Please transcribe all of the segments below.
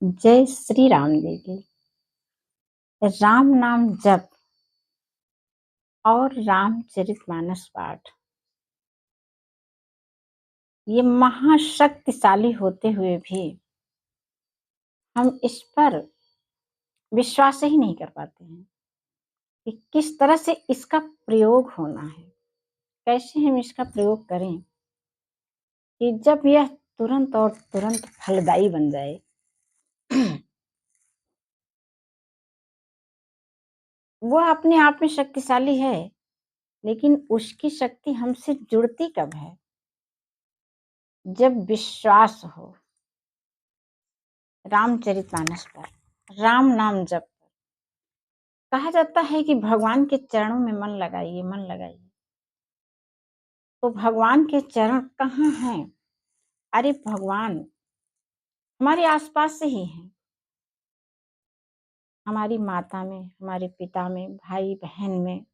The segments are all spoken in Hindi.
जय श्री राम जी की। राम नाम जप और रामचरितमानस पाठ ये महाशक्तिशाली होते हुए भी हम इस पर विश्वास ही नहीं कर पाते हैं कि किस तरह से इसका प्रयोग होना है, कैसे हम इसका प्रयोग करें कि जब यह तुरंत और तुरंत फलदायी बन जाए। वह अपने आप में शक्तिशाली है, लेकिन उसकी शक्ति हमसे जुड़ती कब है? जब विश्वास हो रामचरितमानस पर, राम नाम जप। कहा जाता है कि भगवान के चरणों में मन लगाइए, मन लगाइए। तो भगवान के चरण कहाँ हैं? अरे भगवान हमारे आसपास से ही हैं। हमारी माता में, हमारे पिता में, भाई बहन में,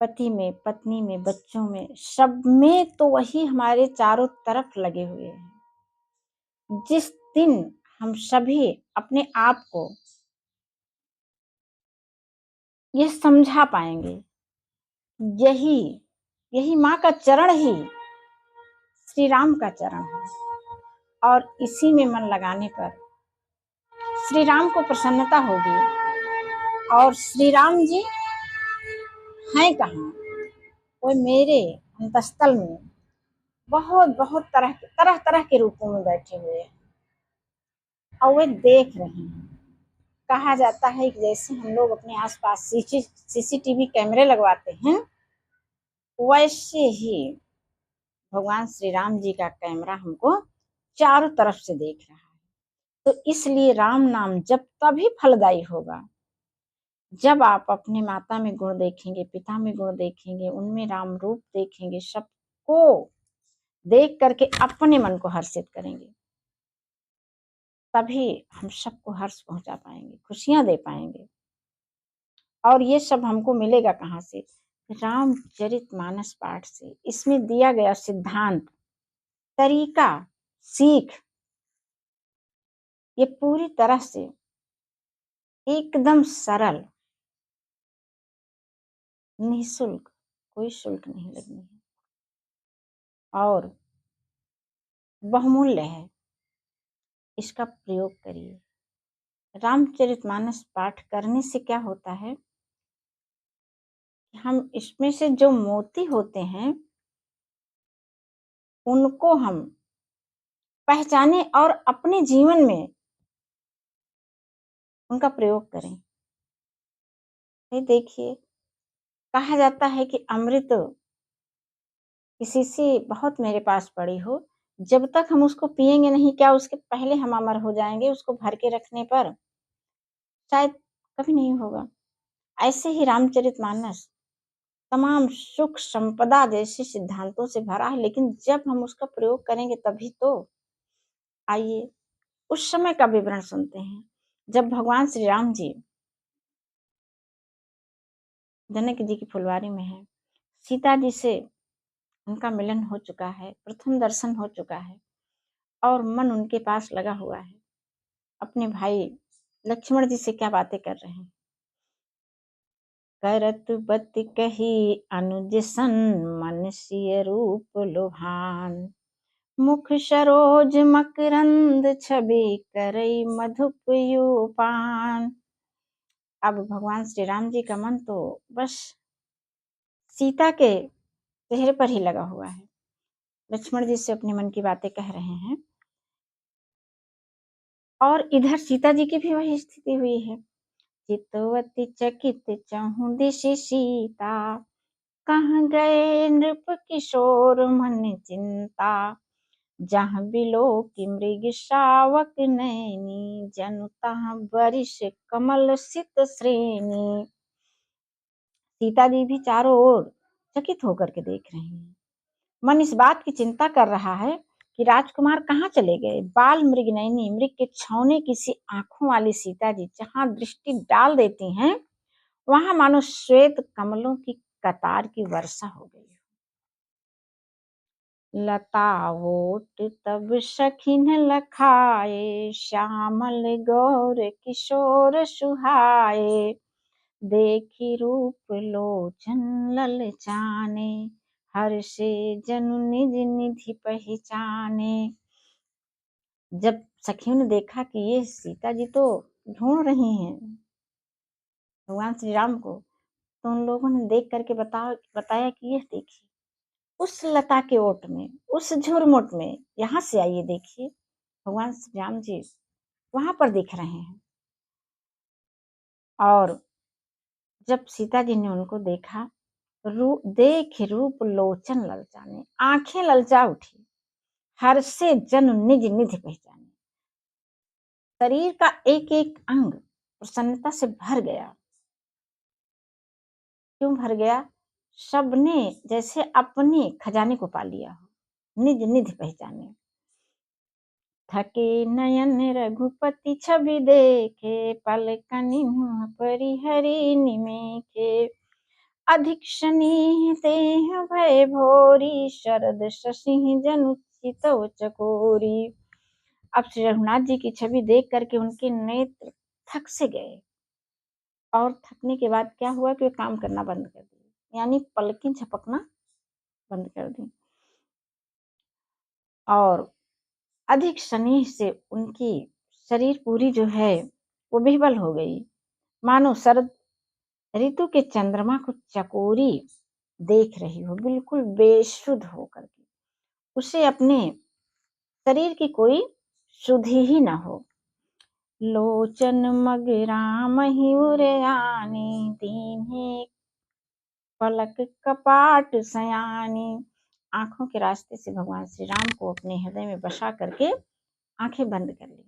पति में, पत्नी में, बच्चों में, सब में तो वही हमारे चारों तरफ लगे हुए हैं। जिस दिन हम सभी अपने आप को यह समझा पाएंगे, यही यही माँ का चरण ही श्री राम का चरण है, और इसी में मन लगाने पर श्री राम को प्रसन्नता होगी। और श्री राम जी हैं कहाँ? वो मेरे अंतस्थल में बहुत बहुत तरह तरह के रूपों में बैठे हुए हैं, और वे देख रहे हैं। कहा जाता है कि जैसे हम लोग अपने आसपास सीसीटीवी कैमरे लगवाते हैं, वैसे ही भगवान श्री राम जी का कैमरा हमको चारों तरफ से देख रहा है। तो इसलिए राम नाम जब तभी फलदायी होगा जब आप अपने माता में गुण देखेंगे, पिता में गुण देखेंगे, उनमें राम रूप देखेंगे, सबको देख करके अपने मन को हर्षित करेंगे, तभी हम सबको हर्ष पहुंचा पाएंगे, खुशियां दे पाएंगे। और ये सब हमको मिलेगा कहाँ से? रामचरितमानस पाठ से। इसमें दिया गया सिद्धांत, तरीका, सीख, ये पूरी तरह से एकदम सरल, निःशुल्क, कोई शुल्क नहीं लगनी है, और बहुमूल्य है। इसका प्रयोग करिए। रामचरितमानस पाठ करने से क्या होता है, हम इसमें से जो मोती होते हैं उनको हम पहचाने और अपने जीवन में उनका प्रयोग करें। ये देखिए, कहा जाता है कि अमृत किसी से बहुत मेरे पास पड़ी हो, जब तक हम उसको पिएंगे नहीं, क्या उसके पहले हम अमर हो जाएंगे? उसको भर के रखने पर शायद कभी नहीं होगा। ऐसे ही रामचरितमानस तमाम सुख संपदा जैसे सिद्धांतों से भरा है, लेकिन जब हम उसका प्रयोग करेंगे तभी तो। आइए उस समय का विवरण सुनते हैं, जब भगवान श्री राम जी जनक जी की फुलवारी में है। सीता जी से उनका मिलन हो चुका है, प्रथम दर्शन हो चुका है, और मन उनके पास लगा हुआ है। अपने भाई लक्ष्मण जी से क्या बातें कर रहे हैं। करत बत कही अनुज सन, मन सिय रूप लोभान, मुख सरोज मकरंद छवि, करई मधुप यूपान। अब भगवान श्री राम जी का मन तो बस सीता के चेहरे पर ही लगा हुआ है। लक्ष्मण जी से अपने मन की बातें कह रहे हैं, और इधर सीता जी की भी वही स्थिति हुई है। चितवती चकित चहु दिश सीता, कहाँ गए नृप किशोर मन चिंता, जहाँ बिलो की मृग शावक नैनी, जनु तहाँ बरिश कमल सित श्रेणी। सीता जी भी चारों ओर चकित होकर के देख रही हैं। मन इस बात की चिंता कर रहा है कि राजकुमार कहाँ चले गए। बाल मृग नैनी, मृग के छौने की सी आंखों वाली सीता जी जहाँ दृष्टि डाल देती हैं, वहां मानो श्वेत कमलों की कतार की वर्षा हो गई। लताओट तब शखिन लखाए, श्यामल गौर किशोर सुहाए। देखी रूप लोचन ललचाने, हर्षे जनु निज निधि पहचाने। जब सखियों ने देखा कि ये सीता जी तो ढूंढ रही हैं भगवान श्री राम को, तो उन लोगों ने देख करके बताया कि ये देखिए उस लता के ओट में, उस झुरमुट में, यहाँ से आइए देखिए भगवान श्री राम जी वहां पर दिख रहे हैं। और जब सीता जी ने उनको देखा, देख रूप लोचन ललचाने, आंखें ललचा उठी, हर्ष से जन निज निधि पहचाने। शरीर का एक एक अंग प्रसन्नता से भर गया। क्यों भर गया? सबने जैसे अपने खजाने को पा लिया हो, निज निधि पहचाने। थके नयन रघुपति छवि देखे, पलकनि परिहरि निमेखे। अधिक स्नेह तेह भय भोरी, शरद शशि जनु चितव चकोरी। अब श्री रघुनाथ जी की छवि देख करके उनके नेत्र थक से गए, और थकने के बाद क्या हुआ कि वे काम करना बंद कर दिए, यानी पलकें झपकना बंद कर दी। और अधिक स्नेह से उनकी शरीर पूरी जो है वो विह्वल हो गई, मानो शरद ऋतु के चंद्रमा को चकोरी देख रही हो, बिल्कुल बेसुध होकर के। उसे अपने शरीर की कोई सुधि ही ना हो। लोचन मग राम ही उरयानी, दीन्हे पलक कपाट सयानी। आंखों के रास्ते से भगवान श्री राम को अपने हृदय में बसा करके आंखें बंद कर ली।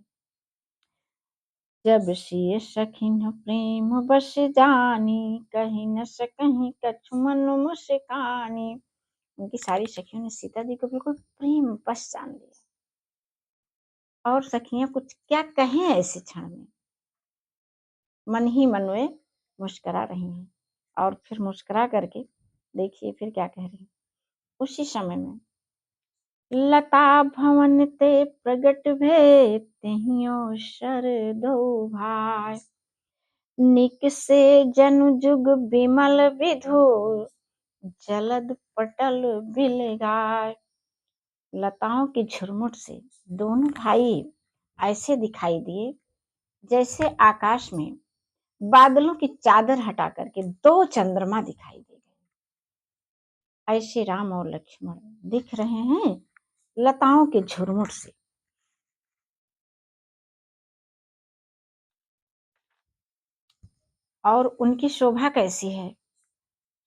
जब सिय सखिन प्रेम बस जानी, कहीं न सकहीं कछु मनु मुस्कानी। उनकी सारी सखियों ने सीता जी को बिल्कुल प्रेम बस जान लिया, और सखियां कुछ क्या कहें ऐसे क्षण में, मन ही मन में मुस्कुरा रही हैं। और फिर मुस्कुरा करके देखिए फिर क्या कह रही हैं। उसी समय में लता भवन ते प्रगट भे, तेहियों शर दो भाई। निकसे जनु जुग बिमल विधु, जलद पटल बिल गाय। लताओं की झुरमुट से दोनों भाई ऐसे दिखाई दिए जैसे आकाश में बादलों की चादर हटा करके दो चंद्रमा दिखाई दे गए। ऐसे राम और लक्ष्मण दिख रहे हैं लताओं के झुरमुट से। और उनकी शोभा कैसी है?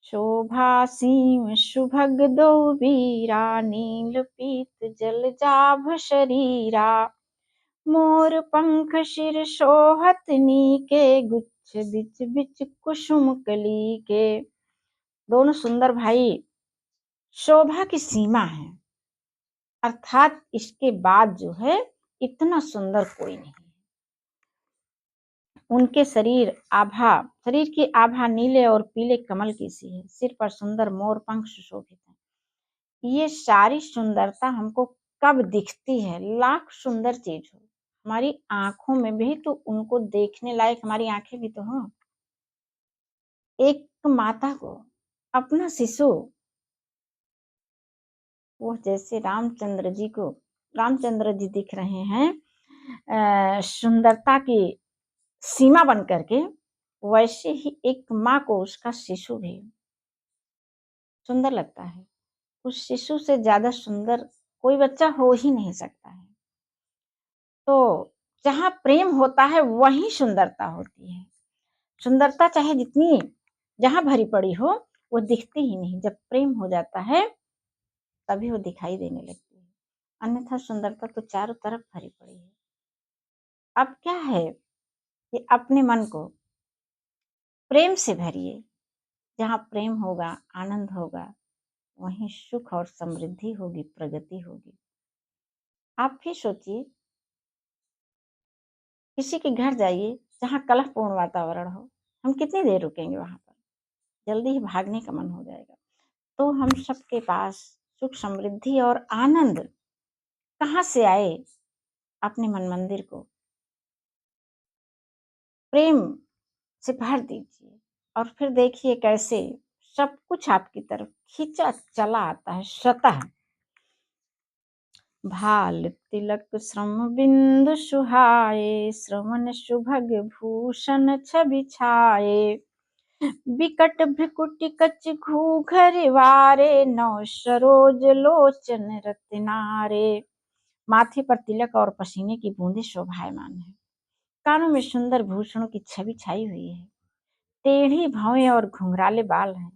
शोभा सीम सुभग दो वीरा, नील पीत जल जाभ शरीरा। मोर पंख शिर शोहत नीके, गुच्छ बिच बिच कुसुम कली के। दोनों सुंदर भाई शोभा की सीमा है, अर्थात इसके बाद जो है इतना सुंदर कोई नहीं। उनके शरीर की आभा नीले और पीले कमल की सी है, सिर पर सुंदर मोर पंख सुशोभित है। ये सारी सुंदरता हमको कब दिखती है? लाख सुंदर चीज हो, हमारी आंखों में भी तो उनको देखने लायक हमारी आंखें भी तो हों। एक माता को अपना शिशु, वो जैसे रामचंद्र जी दिख रहे हैं सुंदरता की सीमा बन करके, वैसे ही एक माँ को उसका शिशु भी सुंदर लगता है। उस शिशु से ज्यादा सुंदर कोई बच्चा हो ही नहीं सकता है। तो जहाँ प्रेम होता है वहीं सुंदरता होती है। सुंदरता चाहे जितनी जहाँ भरी पड़ी हो वो दिखती ही नहीं, जब प्रेम हो जाता है तभी वो दिखाई देने लगती है। अन्यथा सुंदरता तो चारों तरफ भरी पड़ी है। अब क्या है कि अपने मन को प्रेम से भरिए। जहाँ प्रेम होगा, आनंद होगा, वहीं सुख और समृद्धि होगी, प्रगति होगी। आप भी सोचिए, किसी के घर जाइए जहाँ कलहपूर्ण वातावरण हो, हम कितनी देर रुकेंगे वहां पर? जल्दी ही भागने का मन हो जाएगा। तो हम सबके पास सुख समृद्धि और आनंद कहाँ से आए? अपने मन मंदिर को प्रेम से भर दीजिए और फिर देखिए कैसे सब कुछ आपकी तरफ खींचा चला आता है स्वतः। भाल तिलक श्रम बिंदु सुहाए, श्रवण सुभग भूषण छवि छाए, बिकट भ्रिकुटि कच घूघर वारे, नौ सरोज लोचन रत्नारे। माथे पर तिलक और पसीने की बूंदें शोभायमान है, कानों में सुंदर भूषणों की छवि छाई हुई है, टेढ़ी भौएं और घुंघराले बाल हैं,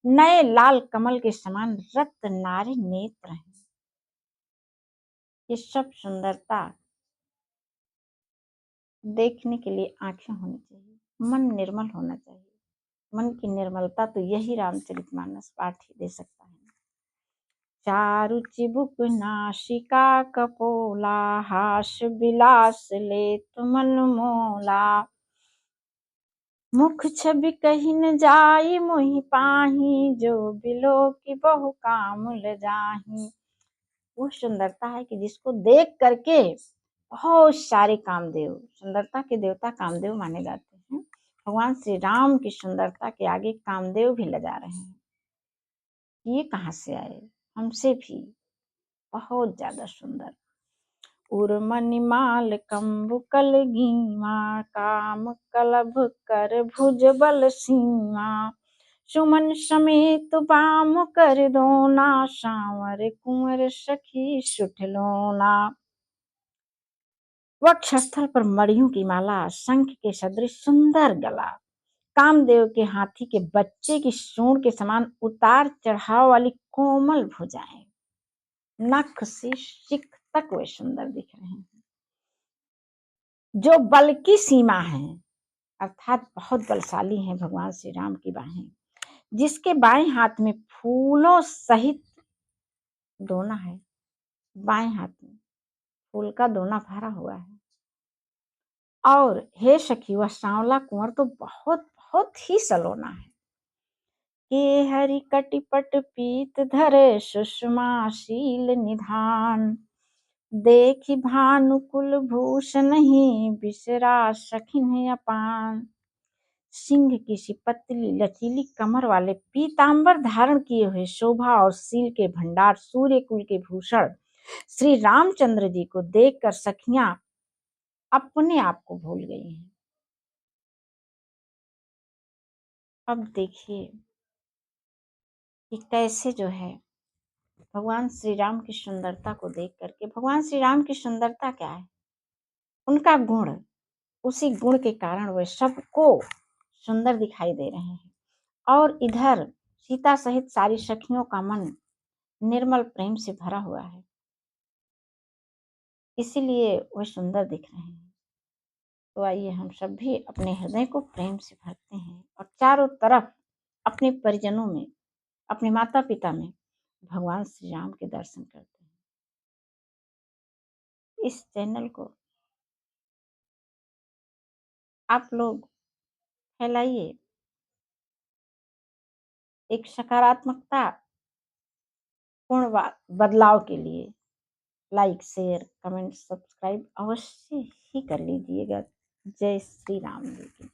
नए लाल कमल के समान रत्नारे नेत्र हैं। ये सब सुंदरता देखने के लिए आंखें होनी चाहिए, मन निर्मल होना चाहिए। मन की निर्मलता तो यही रामचरितमानस पाठ ही दे सकता है। चारु चिबुक नासिका कपोला, हास विलास लेत मन मोला, मुख छवि कही न जाई मोहि पाही, जो बिलो की बहु कामुल जाही। वो सुंदरता है कि जिसको देख करके बहुत सारे कामदेव, सुंदरता के देवता कामदेव माने जाते हैं, भगवान श्री राम की सुंदरता के आगे कामदेव भी लजा रहे हैं। ये कहाँ से आए? हमसे भी बहुत ज्यादा सुंदर। उर्मनिमाल कंबुकल गीमा, काम कलभ कर भुज बल सीमा, सुमन समेत बाम कर दोना, सांवर कुंवर सखी सुठलोना। वक्षस्थल पर मणियों की माला, शंख के सदृश सुंदर गला, कामदेव के हाथी के बच्चे की सूंड के समान उतार चढ़ाव वाली कोमल भुजाएं, नख से शिख तक वे सुंदर दिख रहे हैं। जो बल की सीमा है, अर्थात बहुत बलशाली हैं भगवान श्री राम की बाहें, जिसके बाएं हाथ में फूलों सहित दोना है, बाएं हाथ में फूल का दोना भरा हुआ है। और हे सखी, वह सांवला कुंवर तो बहुत बहुत ही सलोना है। के हरि कटिपट पीत धरे, सुषमा शील निधान, देखी भानुकुल भूषण ही, बिसरा सखिन अपान। सिंह की सी पतली लचीली कमर वाले पीतांबर धारण किए हुए शोभा और सील के भंडार, सूर्य कुल के भूषण श्री रामचंद्र जी को देखकर सखियां अपने आप को भूल गई हैं। अब देखिए कि कैसे जो है भगवान श्री राम की सुंदरता को देख करके, भगवान श्री राम की सुंदरता क्या है? उनका गुण, उसी गुण के कारण वे सबको सुंदर दिखाई दे रहे हैं। और इधर सीता सहित सारी सखियों का मन निर्मल प्रेम से भरा हुआ है, इसीलिए वे सुंदर दिख रहे हैं। तो आइए हम सब भी अपने हृदय को प्रेम से भरते हैं और चारों तरफ अपने परिजनों में, अपने माता पिता में भगवान श्री राम के दर्शन करते हैं। इस चैनल को आप लोग फैलाइए, एक सकारात्मकता पूर्ण बदलाव के लिए लाइक, शेयर, कमेंट, सब्सक्राइब अवश्य ही कर लीजिएगा। जय श्री राम जी की।